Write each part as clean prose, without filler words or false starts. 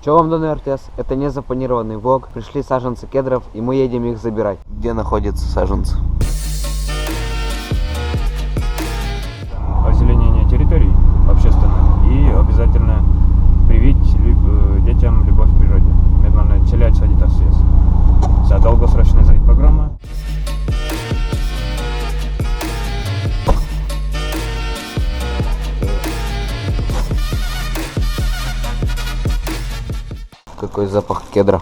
Че вам, Дон РТС? Это не запланированный влог. Пришли саженцы кедров, и мы едем их забирать. Где находятся саженцы? Озеленение территорий общественных и обязательно привить детям любовь к природе. Главное, челять садить связь. Вся долгосрочная программа. Какой запах кедра.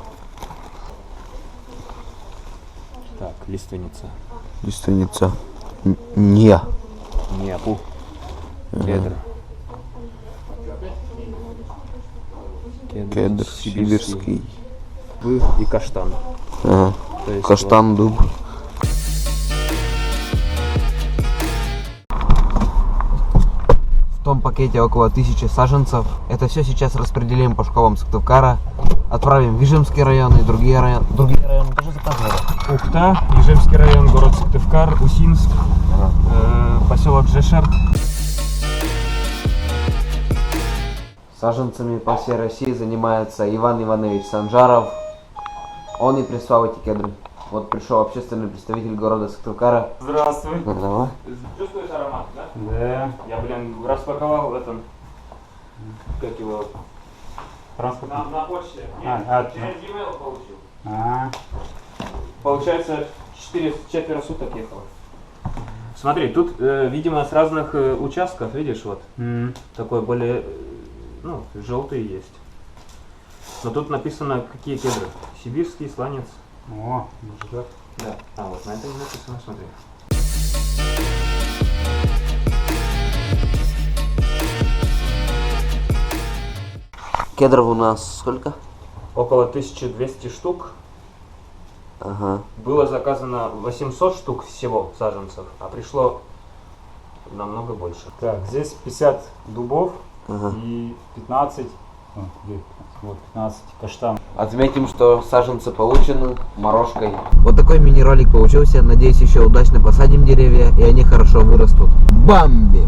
Так, лиственница. Лиственница. Не. Непу. Кедр. Кедр сибирский. И каштан. Ага. То есть Каштан, дуб. В том пакете около 1000 саженцев. Это все сейчас распределим по школам Сыктывкара. Отправим в Вижемский район и другие районы тоже заказывали. Ухта, Ижевский район, город Сыктывкар, Усинск, поселок Жешер. Саженцами по всей России занимается Иван Иванович Санжаров. Он и прислал эти кедры. Вот пришел общественный представитель города Сыктывкара. Здравствуй. Давай. Чувствуешь аромат, да? Да. Я, распаковал этот, как его, Транспорт. на почте. Через e-mail получил. Получается, четверо суток ехало. Смотри, тут, видимо, с разных участков, видишь, вот, такой более, желтый есть. Но тут написано, какие кедры. Сибирский, сланец. О, может так? Да. Вот на это не написано, смотри. Кедров у нас сколько? Около 1200 штук. Ага. Было заказано 800 штук всего саженцев, а пришло намного больше. Так, здесь 50 дубов Ага. и 15, вот 15 каштан. Отметим, что саженцы получены морожкой. Вот такой мини-ролик получился. Надеюсь, еще удачно посадим деревья, и они хорошо вырастут. Бамби!